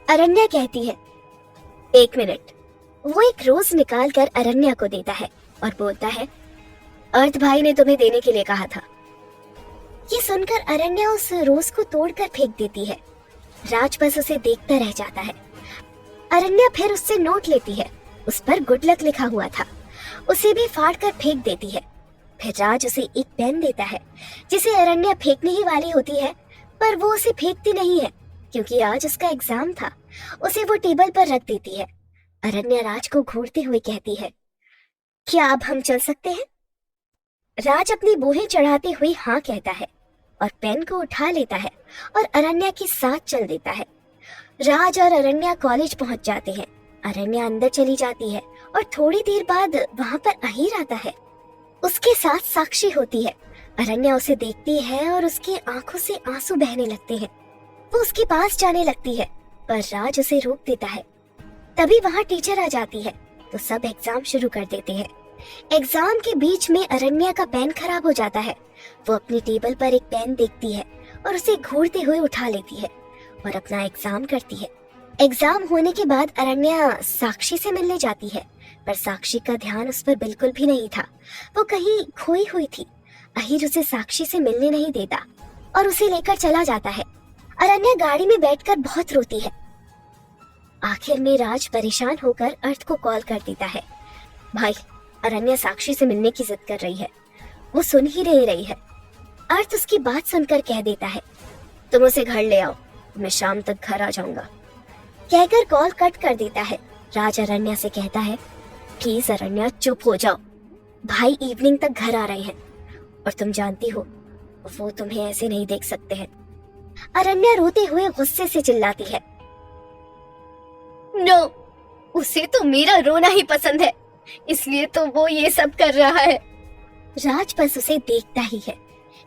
अरण्या कहती है, 1 मिनट। वो एक रोज निकाल कर अरण्या को देता है और बोलता है, अर्थ भाई ने तुम्हें देने के लिए कहा था। ये सुनकर अरण्या उस रोज को तोड़कर फेंक देती है। राज बस उसे देखता रह जाता है। अरण्या फिर उससे नोट लेती है। उस पर गुड लक लिखा हुआ था। उसे भी फाड़ कर फेंक देती है। फिर राज उसे एक पेन देता है जिसे अरण्या फेंकने ही वाली होती है, पर वो उसे फेंकती नहीं है क्योंकि आज उसका एग्जाम था। उसे वो टेबल पर रख देती है। अरण्या राज को घूरते हुए कहती है, क्या अब हम चल सकते हैं? राज अपनी बोहें चढ़ाते हुए हाँ कहता है और पेन को उठा लेता है और अरण्या के साथ चल देता है। राज और अरण्या कॉलेज पहुंच जाते हैं। अरण्या अंदर चली जाती है और थोड़ी देर बाद वहां पर अहीर आता है। उसके साथ साक्षी होती है। अरण्या उसे देखती है और उसकी आंखों से आंसू बहने लगते हैं। वो उसके पास जाने लगती है पर राज उसे रोक देता है। तभी वहां टीचर आ जाती है तो सब एग्जाम शुरू कर देते हैं। एग्जाम के बीच में अरण्या का पेन खराब हो जाता है। वो अपनी टेबल पर एक पेन देखती है और उसे घूरते हुए उठा लेती है और अपना एग्जाम करती है। एग्जाम होने के बाद अरण्या साक्षी से मिलने जाती है पर साक्षी का ध्यान उस पर बिल्कुल भी नहीं था। वो कहीं खोई हुई थी। अहीर उसे साक्षी से मिलने नहीं देता और उसे लेकर चला जाता है। अरण्या गाड़ी में बैठकर बहुत रोती है। आखिर में राज परेशान होकर अर्थ को कॉल कर देता है। भाई, अरण्या साक्षी से मिलने की जिद कर रही है, वो सुन ही नहीं रही है। अर्थ उसकी बात सुनकर कह देता है, तुम उसे घर ले आओ, मैं शाम तक घर आ जाऊंगा। कहकर कॉल कट कर देता है। राज अरण्या से कहता है, प्लीज अरण्या चुप हो जाओ, भाई इवनिंग तक घर आ रहे हैं और तुम जानती हो वो तुम्हें ऐसे नहीं देख सकते हैं। अरण्या रोते हुए गुस्से से चिल्लाती है, नो, उसे तो मेरा रोना ही पसंद है, इसलिए तो वो ये सब कर रहा है। राज बस उसे देखता ही है।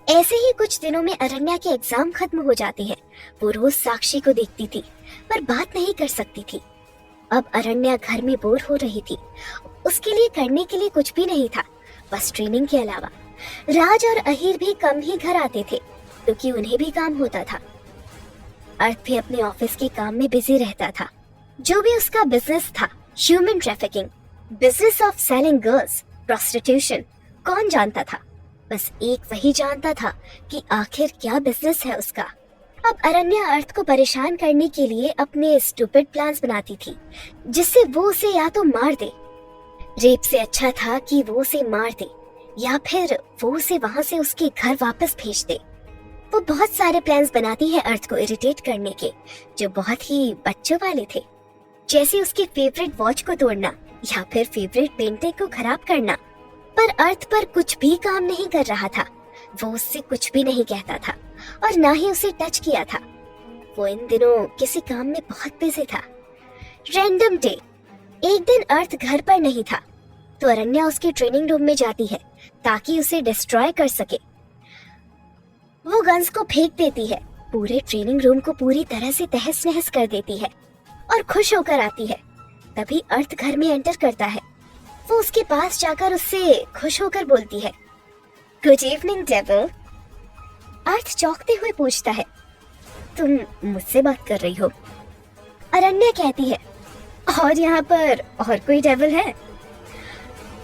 ऐसे ही कुछ दिनों में अरण्या के एग्जाम खत्म हो जाते हैं। वो रोज साक्षी को देखती थी पर बात नहीं कर सकती थी। अब अरण्या घर में बोर हो रही थी। उसके लिए करने के लिए कुछ भी नहीं था, बस ट्रेनिंग के अलावा। राज और अहीर भी कम ही घर आते थे क्योंकि उन्हें भी काम होता था। अर्थ भी अपने ऑफिस के काम में बिजी रहता था। जो भी उसका बिजनेस था, human trafficking, business of selling girls, prostitution, कौन जानता था? बस एक वही जानता था कि आखिर क्या बिजनेस है उसका। अब अरण्या अर्थ को परेशान करने के लिए अपने स्टूपिड प्लान्स बनाती थी, जिससे वो उसे या तो मार दे। रेप से अच्छा था कि वो उसे मार दे या फिर वो उसे वहां से उसके घर वापस भेज दे। वो बहुत सारे प्लान्स बनाती है अर्थ को इरिटेट करने के, जो बहुत ही बच्चों वाले थे, जैसे उसके फेवरेट वॉच को तोड़ना या फिर फेवरेट पेंटिंग को खराब करना। पर अर्थ पर कुछ भी काम नहीं कर रहा था। वो उससे कुछ भी नहीं कहता था और ना ही उसे टच किया था। वो इन दिनों किसी काम में बहुत बिजी था। रैंडम डे, एक दिन अर्थ घर पर नहीं था तो अरण्या उसके ट्रेनिंग रूम में जाती है ताकि उसे डिस्ट्रॉय कर सके। वो गन्स को फेंक देती है, पूरे ट्रेनिंग रूम को पूरी तरह से तहस नहस कर देती है और खुश होकर आती है। तभी अर्थ घर में एंटर करता है। वो उसके पास जाकर उससे खुश होकर बोलती है, गुड इवनिंग डेविल। अर्थ चौंकते हुए पूछता है, तुम मुझसे बात कर रही हो? अरण्या कहती है, और यहाँ पर और कोई डेविल है?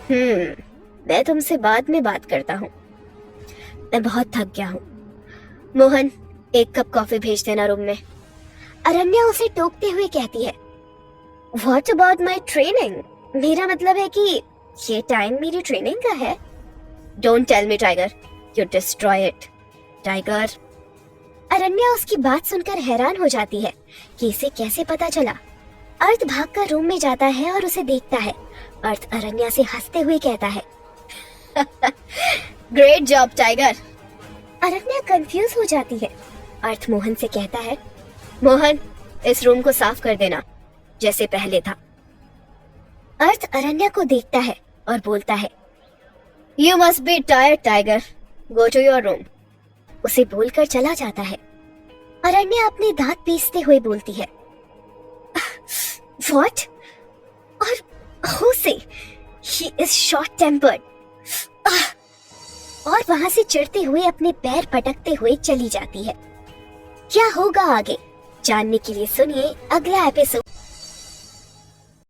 मैं तुमसे बाद में बात करता हूँ, मैं बहुत थक गया हूँ। मोहन, एक कप कॉफी भेज देना रूम में। अरण्या उसे टोकते हुए कहती है, व्हाट अबाउट माई ट्रेनिंग? मेरा मतलब है कि ये टाइम मेरी ट्रेनिंग का है। Don't tell me tiger, you destroy it tiger. Aranya उसकी बात सुनकर हैरान हो जाती है कि इसे कैसे पता चला। अर्थ भागकर रूम में जाता है और उसे देखता है। अर्थ अरण्या से हंसते हुए कहता है, ग्रेट जॉब टाइगर। अरण्या कंफ्यूज हो जाती है। अर्थ मोहन से कहता है, मोहन, इस रूम को साफ कर देना जैसे पहले था। अर्थ अरण्या को देखता है और बोलता है, you must be tired tiger, go to your room. उसे बोलकर चला जाता है। अरण्या अपने दांत पीसते हुए बोलती है, व्हाट? और who से? He is short tempered। और वहां से चिढ़ते हुए अपने पैर पटकते हुए चली जाती है। क्या होगा आगे जानने के लिए सुनिए अगला एपिसोड।